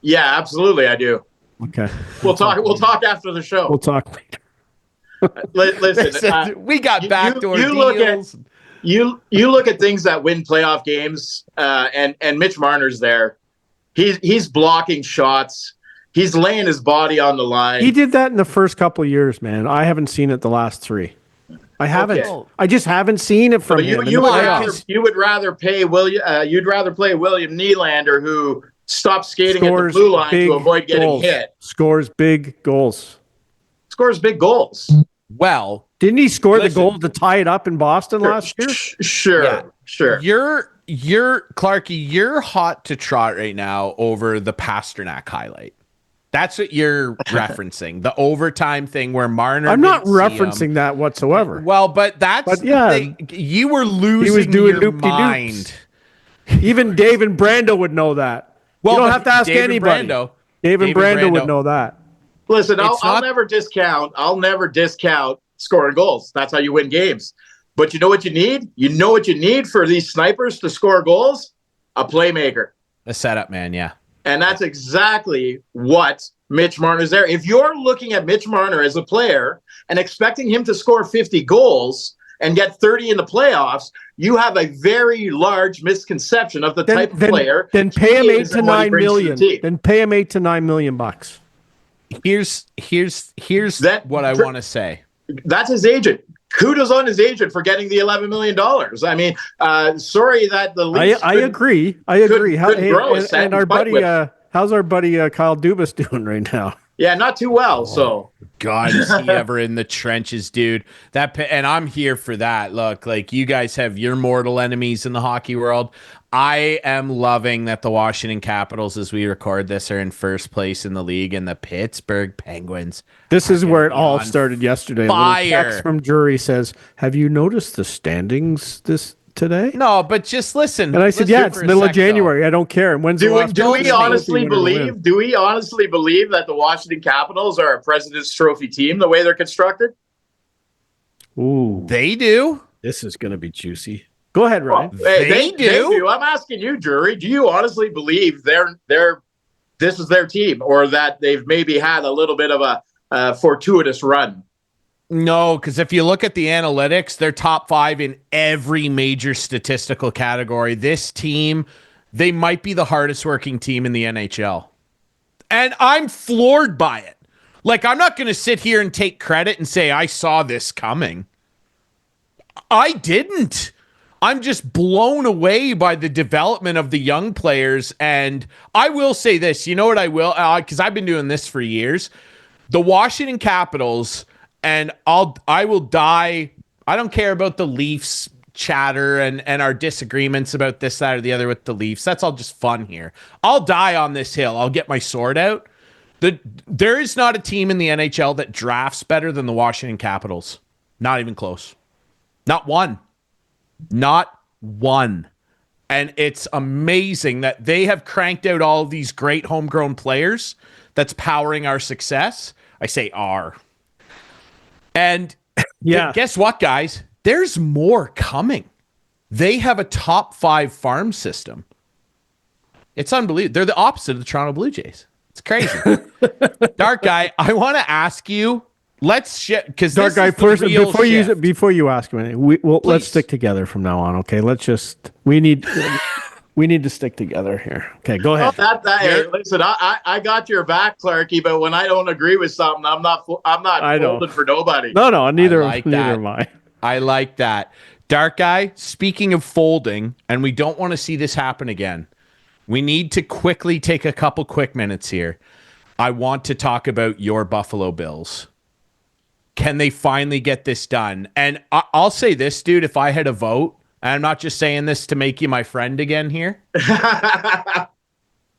Yeah, absolutely, I do. Okay. We'll talk after the show. We'll talk later. Listen, we got backdoor deals. You look at things that win playoff games, and Mitch Marner's there. He's blocking shots. He's laying his body on the line. He did that in the first couple of years, man. I haven't seen it the last 3. I haven't. Okay. I just haven't seen it from him. You would rather pay William. You'd rather play William Nylander, who stops skating at the blue line to avoid getting hit. Scores big goals. Well, didn't he score the goal to tie it up in Boston last year? Sure. You're Clarkey. You're hot to trot right now over the Pasternak highlight. That's what you're referencing, the overtime thing where Marner. I'm not referencing that whatsoever. Well, but you were losing your mind. Even Dave and Brando would know that. Well, you don't have to ask anybody. Dave and Brando would know that. Listen, I'll never discount. I'll never discount scoring goals. That's how you win games. But you know what you need? You know what you need for these snipers to score goals? A playmaker. A setup man, yeah. And that's exactly what Mitch Marner is there. If you're looking at Mitch Marner as a player and expecting him to score 50 goals and get 30 in the playoffs, you have a very large misconception of the type of player. Then pay him $8 to $9 million. Then pay him $8 to $9 million bucks. Here's what I want to say. That's his agent. Kudos on his agent for getting the $11 million. I mean, sorry that the Leafs. I agree. And our buddy, how's our buddy Kyle Dubas doing right now? Yeah, not too well. So, God, is he ever in the trenches, dude? And I'm here for that. Look, like, you guys have your mortal enemies in the hockey world. I am loving that the Washington Capitals, as we record this, are in first place in the league, and the Pittsburgh Penguins. This is where it all started yesterday. Fire. A little text from Drury says, "Have you noticed the standings today?" No, but just listen. And I said, "Yeah, it's middle of January. I don't care." And when's do we honestly believe that the Washington Capitals are a President's Trophy team the way they're constructed? Ooh, they do. This is going to be juicy. Go ahead, Ryan. They do. I'm asking you, Drury. Do you honestly believe this is their team, or that they've maybe had a little bit of a fortuitous run? No, because if you look at the analytics, they're top 5 in every major statistical category. This team, they might be the hardest working team in the NHL. And I'm floored by it. Like, I'm not going to sit here and take credit and say I saw this coming. I didn't. I'm just blown away by the development of the young players. And I will say this, you know what I will? Because I've been doing this for years. The Washington Capitals, and I will die. I don't care about the Leafs chatter and our disagreements about this, that, or the other with the Leafs. That's all just fun here. I'll die on this hill. I'll get my sword out. There is not a team in the NHL that drafts better than the Washington Capitals. Not even close. Not one. Not one. And it's amazing that they have cranked out all of these great homegrown players that's powering our success. I say are. And guess what, guys? There's more coming. They have a top 5 farm system. It's unbelievable. They're the opposite of the Toronto Blue Jays. It's crazy. Dark Guy, I want to ask you, let's because Dark Guy, first before you ask me, let's stick together from now on, okay? We need to stick together here. Okay, go ahead. Hey, listen, I got your back, Clarkey, but when I don't agree with something, I'm not folding for nobody. No, neither am I. I like that. Dark Guy, speaking of folding, and we don't want to see this happen again, we need to quickly take a couple quick minutes here. I want to talk about your Buffalo Bills. Can they finally get this done? And I'll say this, dude, if I had a vote, and I'm not just saying this to make you my friend again here,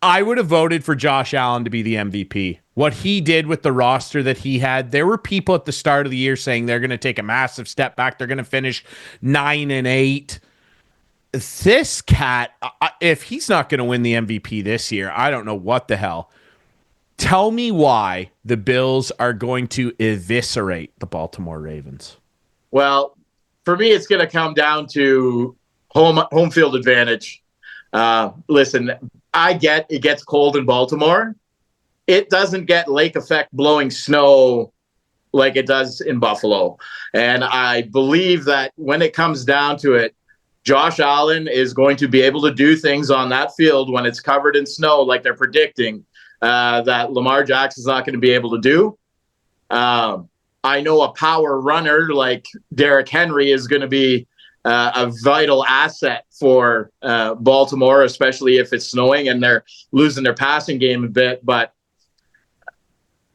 I would have voted for Josh Allen to be the MVP. What he did with the roster that he had, there were people at the start of the year saying they're going to take a massive step back. They're going to finish 9-8. This cat, if he's not going to win the MVP this year, I don't know what the hell. Tell me why the Bills are going to eviscerate the Baltimore Ravens. Well, for me, it's going to come down to home field advantage. Listen, I get it gets cold in Baltimore. It doesn't get lake effect blowing snow like it does in Buffalo. And I believe that when it comes down to it, Josh Allen is going to be able to do things on that field when it's covered in snow, like they're predicting, that Lamar Jackson's not going to be able to do. I know a power runner like Derrick Henry is going to be a vital asset for Baltimore, especially if it's snowing and they're losing their passing game a bit. But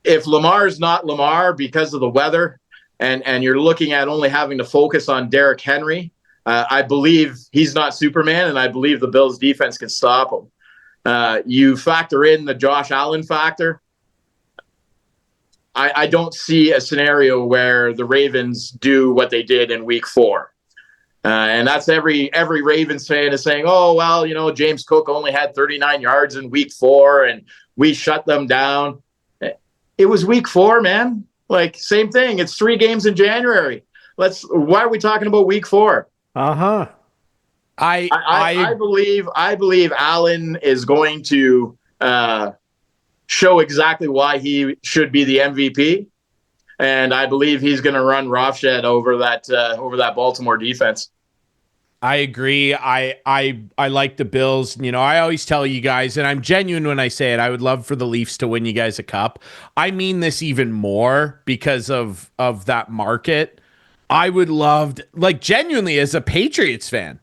if Lamar is not Lamar because of the weather, and you're looking at only having to focus on Derrick Henry, I believe he's not Superman, and I believe the Bills' defense can stop him. You factor in the Josh Allen factor. I don't see a scenario where the Ravens do what they did in Week 4. And that's every Ravens fan is saying, oh, well, James Cook only had 39 yards in Week 4, and we shut them down. It was Week 4, man. Like, same thing. It's 3 games in January. Why are we talking about Week 4? Uh-huh. I believe Allen is going to show exactly why he should be the MVP, and I believe he's going to run roughshed over that Baltimore defense. I agree. I like the Bills. You know, I always tell you guys, and I'm genuine when I say it, I would love for the Leafs to win you guys a cup. I mean this even more because of that market. I would love, like, genuinely as a Patriots fan,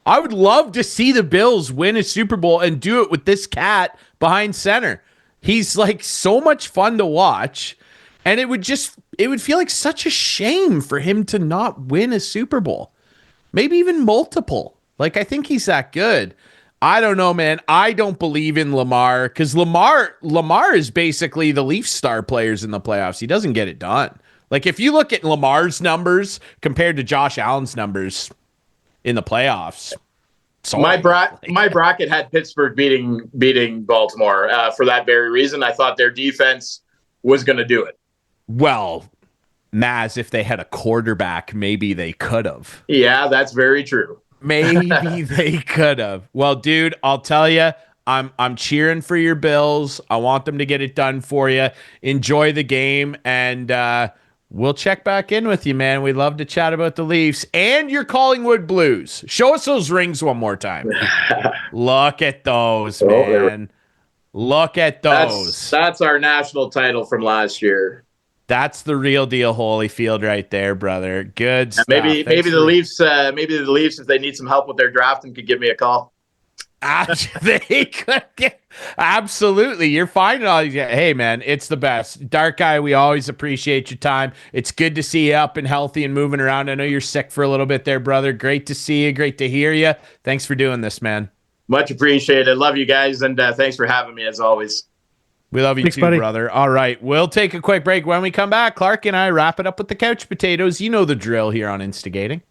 I would love to see the Bills win a Super Bowl and do it with this cat behind center. He's like so much fun to watch, and it would feel like such a shame for him to not win a Super Bowl. Maybe even multiple. Like, I think he's that good. I don't know, man. I don't believe in Lamar because Lamar is basically the Leafs star players in the playoffs. He doesn't get it done. Like, if you look at Lamar's numbers compared to Josh Allen's numbers in the playoffs, my bracket had Pittsburgh beating Baltimore for that very reason. I thought their defense was going to do it. Well, Maz, if they had a quarterback, maybe they could have. Yeah, that's very true. Maybe they could have. Well, dude, I'll tell you, I'm cheering for your Bills. I want them to get it done for you. Enjoy the game, and we'll check back in with you, man. We'd love to chat about the Leafs and your Collingwood Blues. Show us those rings one more time. Look at those, man. Look at those. That's our national title from last year. That's the real deal, Holyfield, right there, brother. Good stuff. Maybe the Leafs, if they need some help with their drafting, could give me a call. They could absolutely. You're finding all these. Hey, man, it's the best. Dark Guy, we always appreciate your time. It's good to see you up and healthy and moving around. I know you're sick for a little bit there, brother. Great to see you. Great to hear you. Thanks for doing this, man. Much appreciated. Love you guys, and thanks for having me as always. We love you too, buddy. Brother. All right, we'll take a quick break. When we come back, Clark and I wrap it up with the couch potatoes. You know the drill here on Instigating.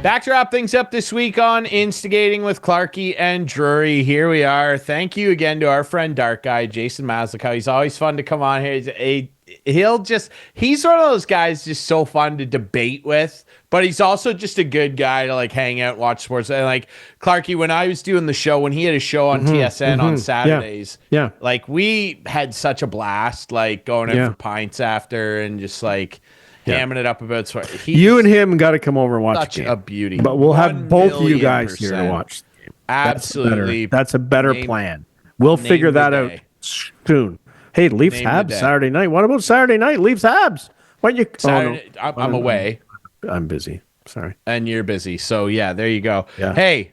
Back to wrap things up this week on Instigating with Clarkey and Drury. Here we are. Thank you again to our friend Dark Guy, Jason Maslakow. He's always fun to come on here. He's one of those guys just so fun to debate with, but he's also just a good guy to like hang out, watch sports. And like Clarkey, when I was doing the show, when he had a show on TSN on Saturdays, like we had such a blast, like going out for pints after and just like hamming it up about sports. You and him got to come over and watch such a beauty. But we'll have both of you guys here to watch. Absolutely. That's a better plan. We'll figure that out soon. Hey, Leafs Habs Saturday night. What about Saturday night? Leafs Habs. Why you? Saturday, I'm away. I'm busy. Sorry. And you're busy. So yeah, there you go. Yeah. Hey,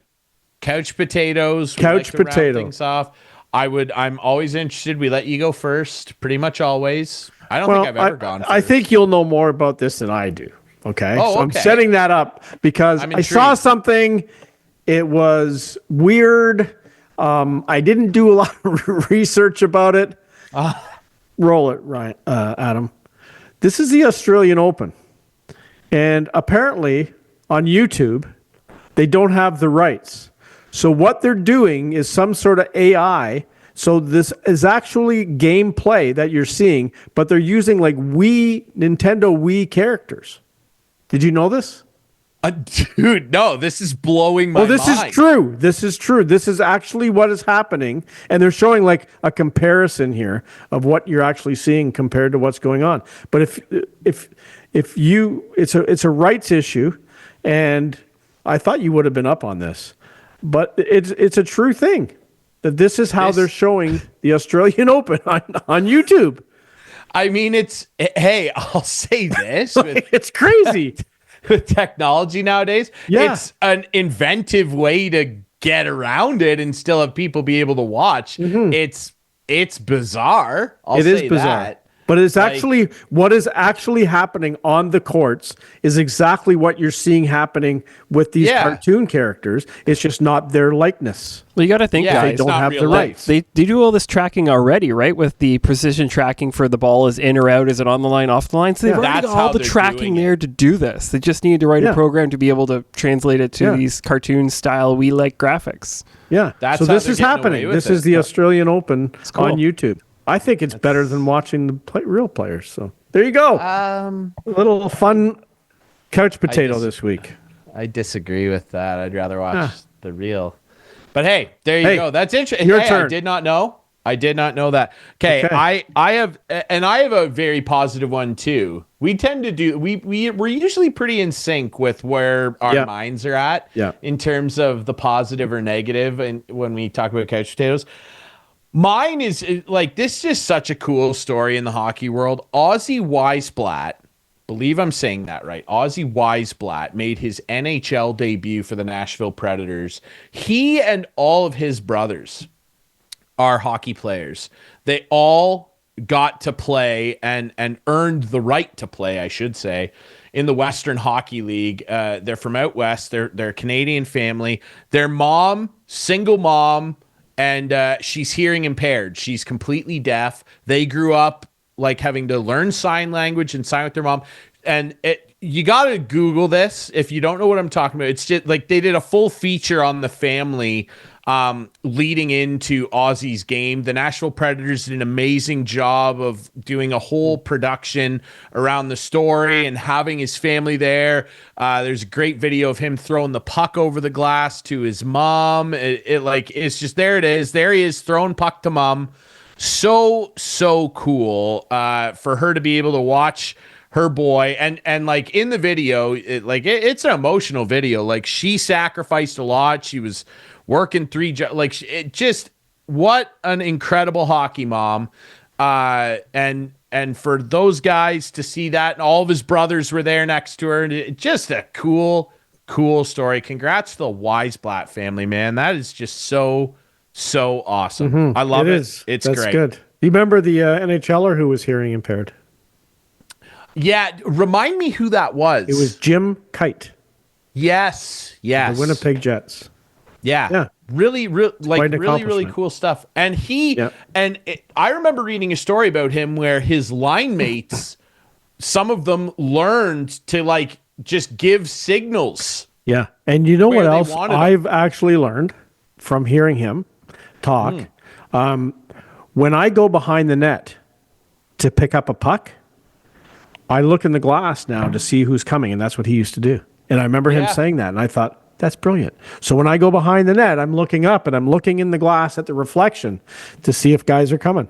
couch potatoes. Couch potato. Things off. I'm always interested. We let you go first, pretty much always. I don't think I've ever gone first. I think you'll know more about this than I do. Okay. Oh, so I'm setting that up because I saw something. It was weird. I didn't do a lot of research about it. Roll it, Ryan, Adam. This is the Australian Open. And apparently on YouTube, they don't have the rights. So what they're doing is some sort of AI. So this is actually gameplay that you're seeing, but they're using like Nintendo Wii characters. Did you know this? Dude, no, this is blowing my mind. This is true. This is true. This is actually what is happening. And they're showing like a comparison here of what you're actually seeing compared to what's going on. But if you, it's a rights issue, and I thought you would have been up on this, but it's a true thing that this is how they're showing the Australian Open on YouTube. I mean, hey, I'll say this. It's crazy. With technology nowadays, it's an inventive way to get around it and still have people be able to watch. It's bizarre. It is bizarre. But it's actually what is actually happening on the courts is exactly what you're seeing happening with these cartoon characters. It's just not their likeness. Well, you got to think they don't have the rights. They do all this tracking already, right? With the precision tracking for the ball is in or out, is it on the line, off the line? So they've already got all the tracking there to do this. They just need to write a program to be able to translate it to these cartoon style Wii-like graphics. Yeah. So this is happening. This is the Australian Open on YouTube. I think it's better than watching the real players. So there you go. A little fun couch potato this week. I disagree with that. I'd rather watch the real. But hey, there you go. That's interesting. Your turn. I did not know. I did not know that. Okay. I have a very positive one too. We tend to do, we're usually pretty in sync with where our minds are at in terms of the positive or negative. And when we talk about couch potatoes, mine is like, this is just such a cool story in the hockey world. Ozzy Wiesblatt, believe I'm saying that right. Ozzy Wiesblatt made his NHL debut for the Nashville Predators. He and all of his brothers are hockey players. They all got to play and earned the right to play, I should say, in the Western Hockey League. They're from out west. They're a Canadian family. Their mom, single mom, and she's hearing impaired. She's completely deaf. They grew up like having to learn sign language and sign with their mom. And you got to Google this if you don't know what I'm talking about. It's just like they did a full feature on the family leading into Ozzy's game. The Nashville Predators did an amazing job of doing a whole production around the story and having his family there. There's a great video of him throwing the puck over the glass to his mom. It's just, there it is. There he is throwing puck to mom. So cool for her to be able to watch her boy and like in the video, it's an emotional video. Like she sacrificed a lot. She was working 3 jobs. Like it just, what an incredible hockey mom. And for those guys to see that, and all of his brothers were there next to her, just a cool story. Congrats to the Wiesblatt family, man. That is just so awesome. Mm-hmm. I love it. It's That's great. Good. You remember the NHLer who was hearing impaired? Yeah. Remind me who that was. It was Jim Kite. Yes. The Winnipeg Jets. Yeah. Really cool stuff. And I remember reading a story about him where his line mates, some of them learned to like just give signals. Yeah. And you know what else I've actually learned from hearing him talk? When I go behind the net to pick up a puck, I look in the glass now to see who's coming, and that's what he used to do. And I remember him saying that, and I thought, that's brilliant. So when I go behind the net, I'm looking up and I'm looking in the glass at the reflection to see if guys are coming.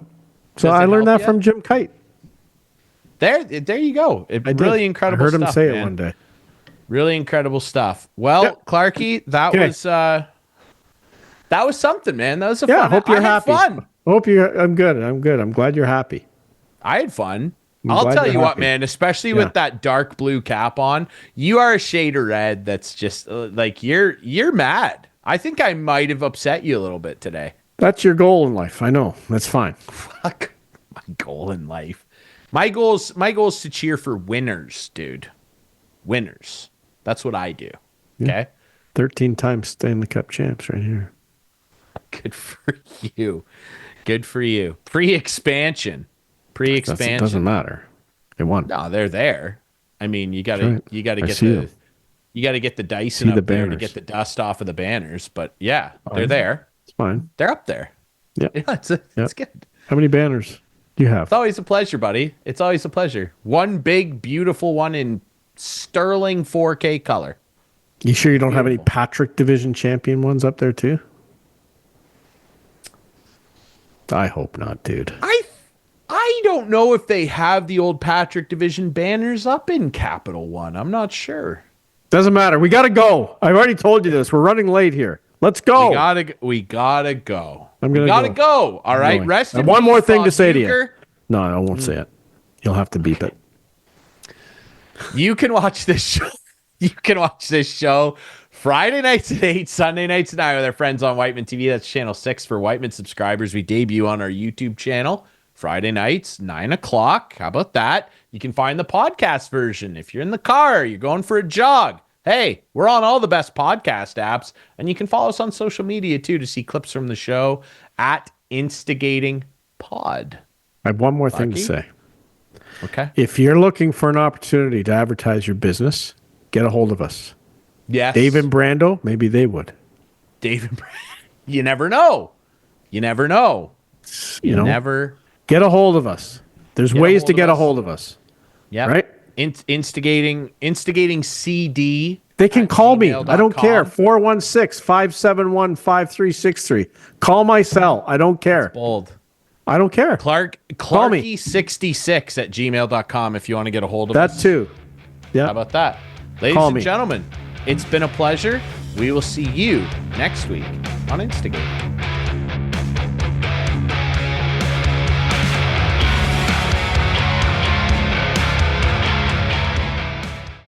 So I learned that from Jim Kite. There you go. Really incredible stuff. I heard him say it one day. Really incredible stuff. Well, Clarkey, that was something, man. That was a fun. I hope you're happy. Fun. I'm good. I'm glad you're happy. I had fun. I'll tell you what, man, especially with that dark blue cap on, you are a shade of red that's just like you're mad. I think I might have upset you a little bit today. That's your goal in life. I know. That's fine. Fuck my goal in life. My goal is to cheer for winners, dude. Winners. That's what I do. Okay? 13 times Stanley Cup champs right here. Good for you. Good for you. Pre-expansion. It doesn't matter. They won. No, they're there. I mean, you gotta get the Dyson up there to get the dust off of the banners. But yeah, they're there. It's fine. They're up there. Yeah, it's good. How many banners do you have? It's always a pleasure, buddy. It's always a pleasure. One big, beautiful one in sterling 4K color. You sure you don't have any Patrick Division champion ones up there too? I hope not, dude. I don't know if they have the old Patrick Division banners up in Capital One. I'm not sure. Doesn't matter. We got to go. I've already told you this. We're running late here. Let's go. We gotta go. We gotta go. All right. Rest in peace. One more thing to say to you. No, I won't Mm. say it. You'll have to beep it. You can watch this show. Friday nights at 8, Sunday nights at 9 with our friends on Whiteman TV. That's channel 6 for Whiteman subscribers. We debut on our YouTube channel Friday nights, 9 o'clock. How about that? You can find the podcast version. If you're in the car, you're going for a jog. Hey, we're on all the best podcast apps. And you can follow us on social media, too, to see clips from the show at Instigating Pod. I have one more thing to say. Okay. If you're looking for an opportunity to advertise your business, get a hold of us. Yes. Dave and Brando, maybe they would. Dave and Brando. You never know. You never know. You never... Get a hold of us. There's ways to get a hold of us. Yeah. Right? Instigating CD. They can call me. I don't care. 416-571-5363. Call my cell. I don't care. That's bold. I don't care. Clarkey66 at gmail.com if you want to get a hold of us. That too. Yeah. How about that? Ladies and gentlemen, it's been a pleasure. We will see you next week on Instigate.